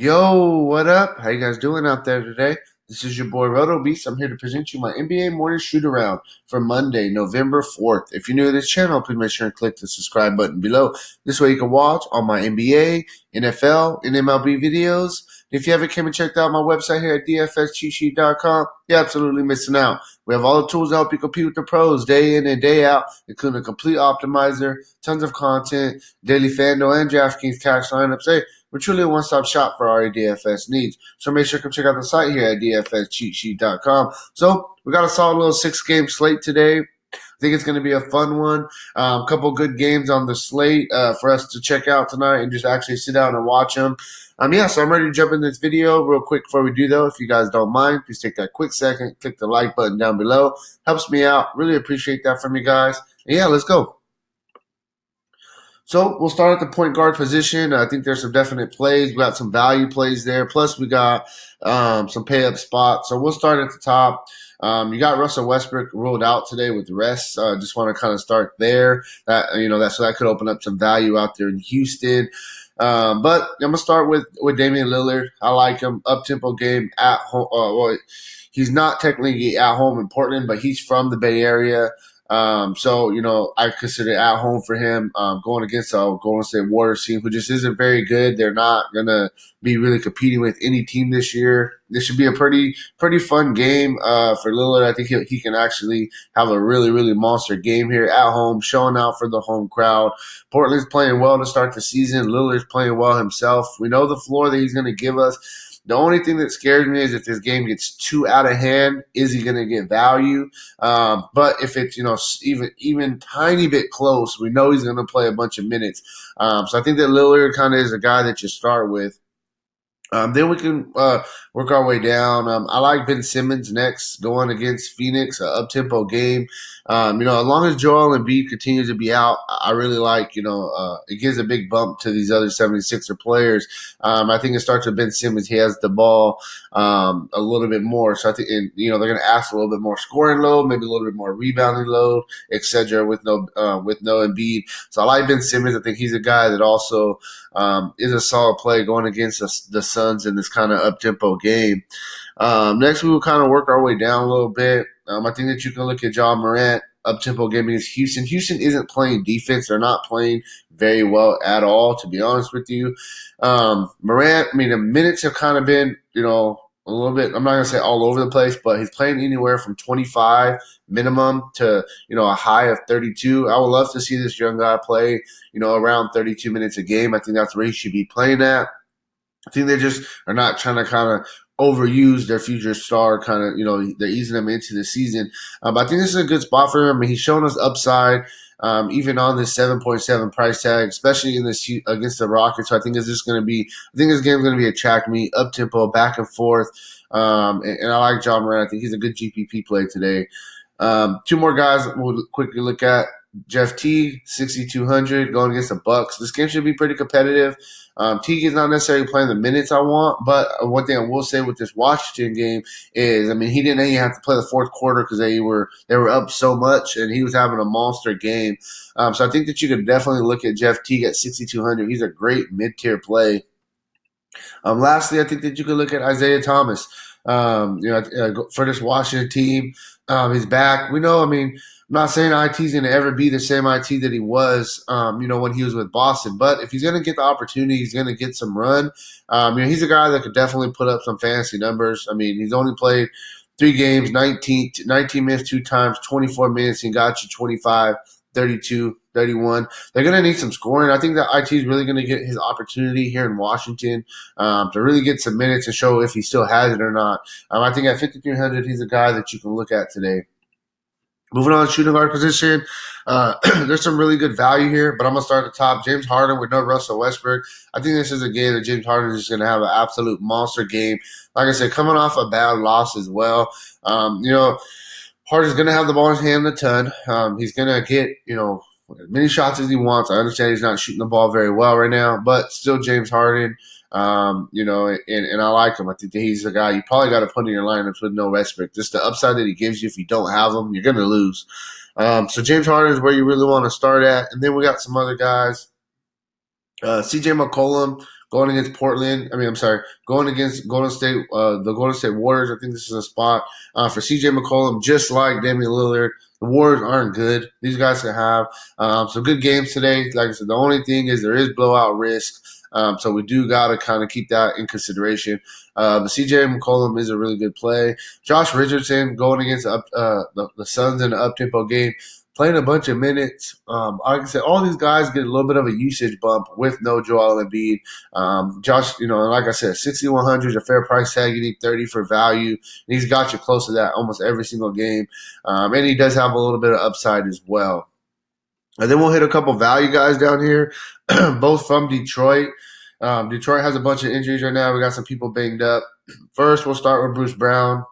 Yo, what up? How you guys doing out there today? This is your boy Roto Beast. I'm here to present you my NBA morning shoot around for Monday, November 4th. If you're new to this channel, please make sure and click the subscribe button below. This way you can watch all my NBA, NFL, and MLB videos. If you haven't came and checked out my website here at dfscheatsheet.com, you're absolutely missing out. We have all the tools to help you compete with the pros day in and day out, including a complete optimizer, tons of content, daily Fanduel and Draftkings cash lineups. Hey, we're truly a one-stop shop for our DFS needs. So make sure to come check out the site here at dfscheatsheet.com. So we got a solid little 6-game slate today. I think it's going to be a fun one. A couple good games on the slate for us to check out tonight and just actually sit down and watch them. So I'm ready to jump in this video real quick before we do, though. If you guys don't mind, please take that quick second, click the like button down below. Helps me out. Really appreciate that from you guys. And yeah, let's go. So we'll start at the point guard position. I think there's some definite plays. We got some value plays there. Plus, we got some pay up spots. So we'll start at the top. You got Russell Westbrook ruled out today with rest. Just want to kind of start there. That could open up some value out there in Houston. But I'm gonna start with Damian Lillard. I like him. Up tempo game at home. He's not technically at home in Portland, but he's from the Bay Area. I consider it at home for him, going against a Golden State Warriors team who just isn't very good. They're not going to be really competing with any team this year. This should be a pretty fun game for Lillard. I think he can actually have a really, really monster game here at home, showing out for the home crowd. Portland's playing well to start the season. Lillard's playing well himself. We know the floor that he's going to give us. The only thing that scares me is if this game gets too out of hand, is he going to get value? But if it's even tiny bit close, we know he's going to play a bunch of minutes. So I think that Lillard kind of is a guy that you start with. Then we can work our way down. I like Ben Simmons next, going against Phoenix, an up-tempo game. As long as Joel Embiid continues to be out, I really like, it gives a big bump to these other 76er players. I think it starts with Ben Simmons. He has the ball a little bit more. So I think, they're going to ask a little bit more scoring load, maybe a little bit more rebounding load, etc. with no Embiid. So I like Ben Simmons. I think he's a guy that also is a solid play going against the Suns in this kind of up-tempo game. Next, we will kind of work our way down a little bit. I think that you can look at John Morant, up-tempo game against Houston. Houston isn't playing defense. They're not playing very well at all, to be honest with you. Morant, the minutes have kind of been, a little bit, I'm not going to say all over the place, but he's playing anywhere from 25 minimum to, a high of 32. I would love to see this young guy play, around 32 minutes a game. I think that's where he should be playing at. I think they just are not trying to kind of overuse their future star, they're easing them into the season. But I think this is a good spot for him. He's shown us upside, even on this 7.7 price tag, especially in this against the Rockets. So I think this game's going to be a track meet, up tempo, back and forth. And I like John Morant. I think he's a good GPP play today. Two more guys we'll quickly look at. Jeff Teague, 6,200, going against the Bucks. This game should be pretty competitive. Teague is not necessarily playing the minutes I want, but one thing I will say with this Washington game is, he didn't even have to play the fourth quarter because they were up so much, and he was having a monster game. So I think that you could definitely look at Jeff Teague at 6,200. He's a great mid-tier play. Lastly, I think that you could look at Isaiah Thomas. For this Washington team, he's back. We know, I'm not saying IT's going to ever be the same IT that he was, when he was with Boston. But if he's going to get the opportunity, he's going to get some run. He's a guy that could definitely put up some fantasy numbers. He's only played 3 games, 19 minutes 2 times, 24 minutes, and got you 25, 32, 31. They're going to need some scoring. I think that IT is really going to get his opportunity here in Washington to really get some minutes and show if he still has it or not. I think at 5,300, he's a guy that you can look at today. Moving on to shooting guard position, there's some really good value here, but I'm going to start at the top. James Harden with no Russell Westbrook. I think this is a game that James Harden is going to have an absolute monster game. Like I said, coming off a bad loss as well. Harden's going to have the ball in his hand a ton. He's going to get, as many shots as he wants. I understand he's not shooting the ball very well right now, but still James Harden. And I like him. I think that he's a guy you probably got to put in your lineups with no Westbrook. Just the upside that he gives you if you don't have him, you're going to lose. So James Harden is where you really want to start at. And then we got some other guys. CJ McCollum going against Portland. I'm sorry, going against Golden State, the Golden State Warriors. I think this is a spot for CJ McCollum, just like Damian Lillard. The Warriors aren't good. These guys can have some good games today. Like I said, the only thing is there is blowout risk. So we do got to kind of keep that in consideration. But CJ McCollum is a really good play. Josh Richardson going against the Suns in an up-tempo game, playing a bunch of minutes. Like I said, all these guys get a little bit of a usage bump with no Joel Embiid. Josh, like I said, 6,100 is a fair price tag. You need 30 for value. And he's got you close to that almost every single game. And he does have a little bit of upside as well. And then we'll hit a couple value guys down here, both from Detroit. Detroit has a bunch of injuries right now. We got some people banged up. First, we'll start with Bruce Brown.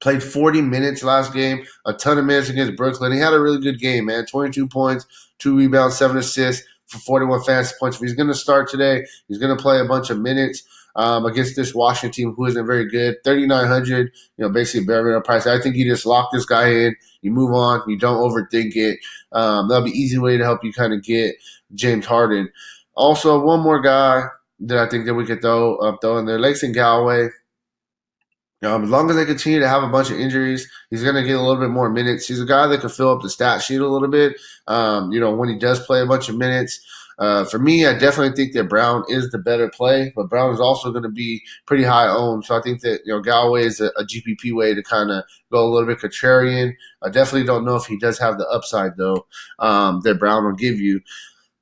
Played 40 minutes last game, a ton of minutes against Brooklyn. He had a really good game, man. 22 points, 2 rebounds, 7 assists for 41 fantasy points. If he's going to start today, he's going to play a bunch of minutes against this Washington team who isn't very good. 3,900, basically bare minimum price. I think you just lock this guy in. You move on. You don't overthink it. That'll be an easy way to help you kind of get James Harden. Also, one more guy that I think that we could throw in there, Langston Galloway. As long as they continue to have a bunch of injuries, he's going to get a little bit more minutes. He's a guy that could fill up the stat sheet a little bit, when he does play a bunch of minutes. For me, I definitely think that Brown is the better play, but Brown is also going to be pretty high owned. So I think that, Galloway is a GPP way to kind of go a little bit contrarian. I definitely don't know if he does have the upside, though, that Brown will give you.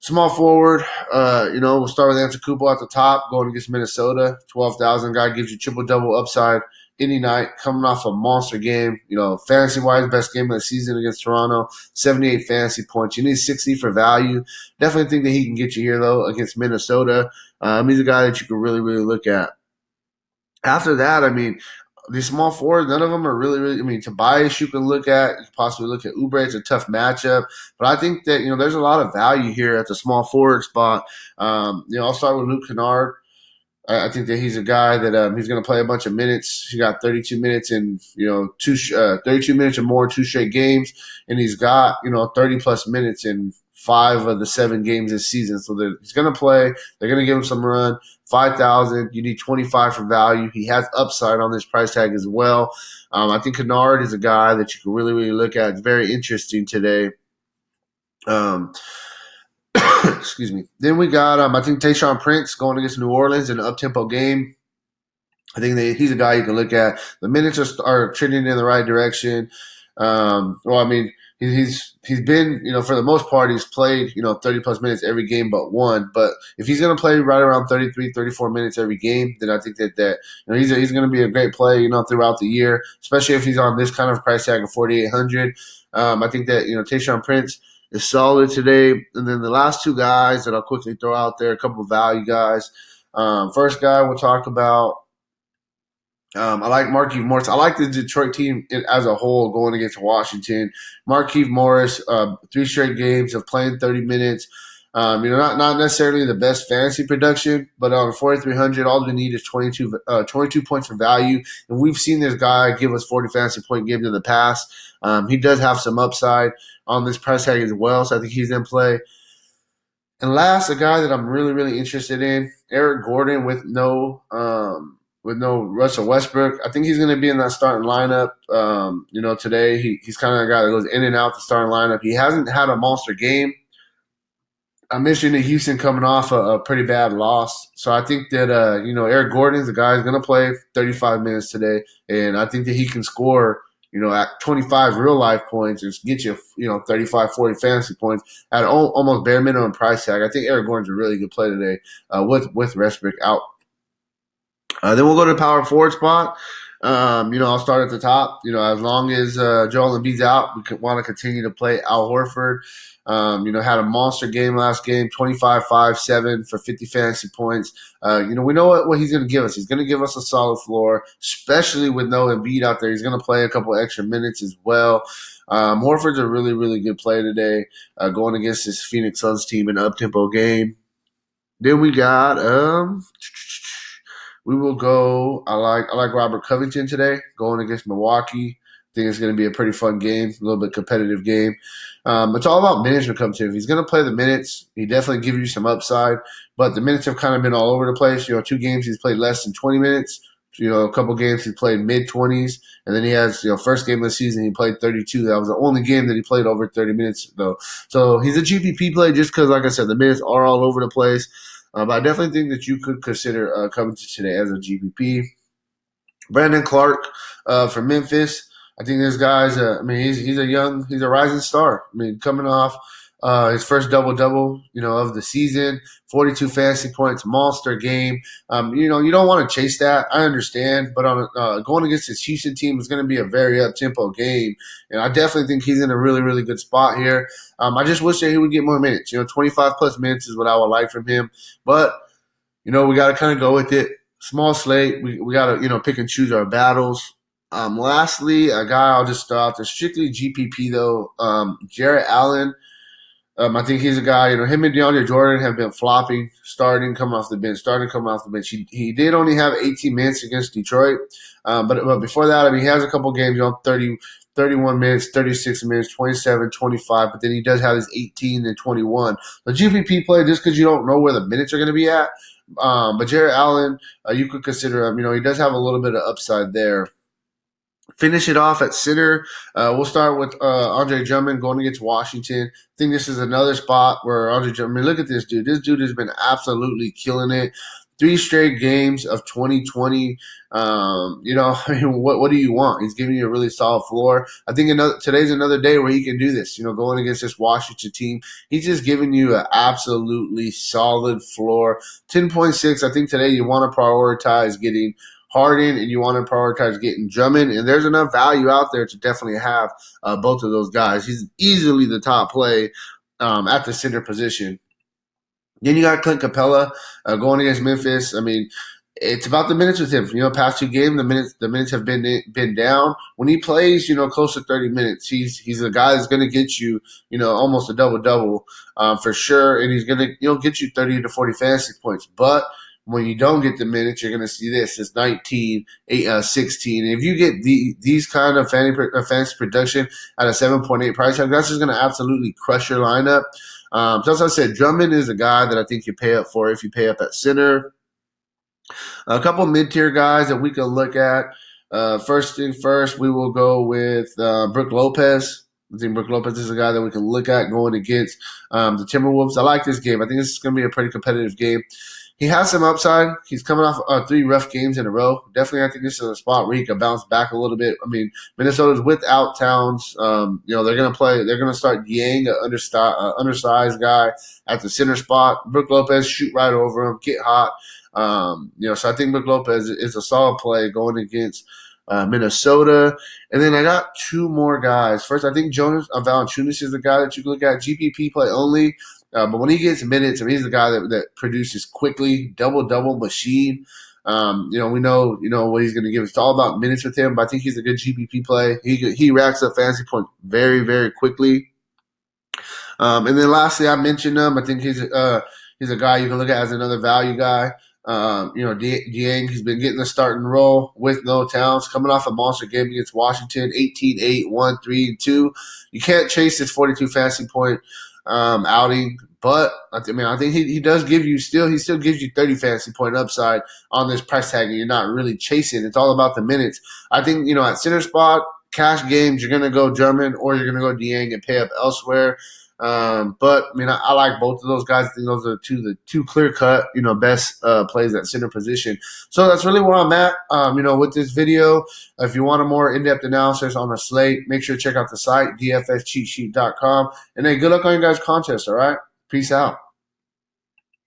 Small forward, we'll start with Antetokounmpo at the top, going against Minnesota. 12,000 guy gives you triple-double upside any night, coming off a monster game. Fantasy-wise, best game of the season against Toronto, 78 fantasy points. You need 60 for value. Definitely think that he can get you here, though, against Minnesota. He's a guy that you can really, really look at. After that, these small forwards, none of them are really, really. Tobias you can look at. You can possibly look at Oubre. It's a tough matchup. But I think that, there's a lot of value here at the small forward spot. I'll start with Luke Kennard. I think that he's a guy that he's going to play a bunch of minutes. He got 32 minutes in 32 minutes or more, 2 straight games, and he's got 30 plus minutes in 5 of the 7 games this season. So he's going to play. They're going to give him some run. 5,000. You need 25 for value. He has upside on this price tag as well. I think Kennard is a guy that you can really, really look at. It's very interesting today. Excuse me. Then we got, I think, Tayshaun Prince going against New Orleans in an up-tempo game. I think he's a guy you can look at. The minutes are trending in the right direction. He's been, for the most part, he's played, 30-plus minutes every game but one. But if he's going to play right around 33, 34 minutes every game, then I think that he's going to be a great play, throughout the year, especially if he's on this kind of price tag of 4,800. I think that, Tayshaun Prince is solid today. And then the last 2 guys that I'll quickly throw out there, a couple of value guys. First guy we'll talk about, I like Markieff Morris. I like the Detroit team as a whole going against Washington. Markieff Morris, 3 straight games of playing 30 minutes. Not necessarily the best fantasy production, but on 4,300, all we need is 22 points for value. And we've seen this guy give us 40 fantasy point games in the past. He does have some upside on this price tag as well, so I think he's in play. And last, a guy that I'm really, really interested in, Eric Gordon with no Russell Westbrook. I think he's going to be in that starting lineup. Today he's kind of a guy that goes in and out the starting lineup. He hasn't had a monster game. I mentioned that Houston coming off a pretty bad loss. So I think that, Eric Gordon is the guy who's going to play 35 minutes today. And I think that he can score, at 25 real life points and get you, 35, 40 fantasy points at almost bare minimum price tag. I think Eric Gordon's a really good play today with Westbrook out. Then we'll go to the power forward spot. I'll start at the top. As long as Joel Embiid's out, we want to continue to play Al Horford. Had a monster game last game, 25, 5, 7 for 50 fantasy points. We know what he's going to give us. He's going to give us a solid floor, especially with no Embiid out there. He's going to play a couple extra minutes as well. Horford's a really, really good play today, going against this Phoenix Suns team in an up-tempo game. Then we got we will go. I like Robert Covington today, going against Milwaukee. I think it's going to be a pretty fun game, a little bit competitive game. It's all about minutes when it comes to him. If he's going to play the minutes, he definitely give you some upside. But the minutes have kind of been all over the place. 2 games he's played less than 20 minutes. A couple games he played mid-20s. And then he has, first game of the season he played 32. That was the only game that he played over 30 minutes, though. So he's a GPP play just because, like I said, the minutes are all over the place. But I definitely think that you could consider coming to today as a GPP. Brandon Clark from Memphis. I think this guy's he's a rising star. Coming off his first double-double, of the season, 42 fantasy points, monster game. You don't want to chase that. I understand, but on going against this Houston team is going to be a very up-tempo game, and I definitely think he's in a really, really good spot here. I just wish that he would get more minutes. 25-plus minutes is what I would like from him, but we got to kind of go with it. Small slate. We got to, pick and choose our battles. Lastly, a guy I'll just throw out there, strictly GPP though, Jarrett Allen. I think he's a guy, him and DeAndre Jordan have been flopping, starting, coming off the bench. He did only have 18 minutes against Detroit. But before that, he has a couple games, 31 minutes, 36 minutes, 27, 25, but then he does have his 18 and 21. The GPP play, just because you don't know where the minutes are going to be at. But Jarrett Allen, you could consider him. He does have a little bit of upside there. Finish it off at center. We'll start with Andre Drummond going against Washington. I think this is another spot where Andre Drummond, look at this dude. This dude has been absolutely killing it. 3 straight games of 2020. What do you want? He's giving you a really solid floor. I think today's another day where he can do this. Going against this Washington team, he's just giving you an absolutely solid floor. 10.6. I think today you want to prioritize getting Harden and you want to prioritize getting Drummond, and there's enough value out there to definitely have both of those guys. He's easily the top play at the center position. Then you got Clint Capella going against Memphis. It's about the minutes with him. Past 2 games, the minutes have been down. When he plays, close to 30 minutes, he's a guy that's going to get you, almost a double-double for sure, and he's going to get you 30 to 40 fantasy points. But when you don't get the minutes, you're going to see this. It's 19, 16. And if you get these kind of fantasy production at a 7.8 price tag, that's just going to absolutely crush your lineup. So as I said, Drummond is a guy that I think you pay up for if you pay up at center. A couple mid-tier guys that we can look at. First thing first, we will go with Brook Lopez. I think Brook Lopez is a guy that we can look at going against the Timberwolves. I like this game. I think this is going to be a pretty competitive game. He has some upside. He's coming off 3 rough games in a row. Definitely, I think this is a spot where he can bounce back a little bit. Minnesota's without Towns. They're going to play. They're going to start Yang, an undersized guy, at the center spot. Brook Lopez shoot right over him, get hot. So I think Brook Lopez is a solid play going against Minnesota. And then I got 2 more guys. First, I think Jonas Valanciunas is the guy that you can look at. GPP play only. But when he gets minutes, he's the guy that produces quickly, double-double machine. We know what he's going to give. It's all about minutes with him, but I think he's a good GPP play. He racks up fantasy points very, very quickly. And then lastly, I mentioned him. I think he's a guy you can look at as another value guy. Dieng, he's been getting the starting role with no Towns, coming off a monster game against Washington, 18-8, 1, 3, and 2. You can't chase this 42 fantasy point outing, but I think he does give you he still gives you 30 fantasy point upside on this price tag, and you're not really chasing. It's all about the minutes. I think at center spot, cash games, you're gonna go Drummond or you're gonna go Dieng and pay up elsewhere. But I like both of those guys. I think those are the two clear cut, best plays at center position. So that's really where I'm at. With this video. If you want a more in-depth analysis on the slate, make sure to check out the site, dfscheatsheet.com. And hey, good luck on your guys' contest. All right, peace out.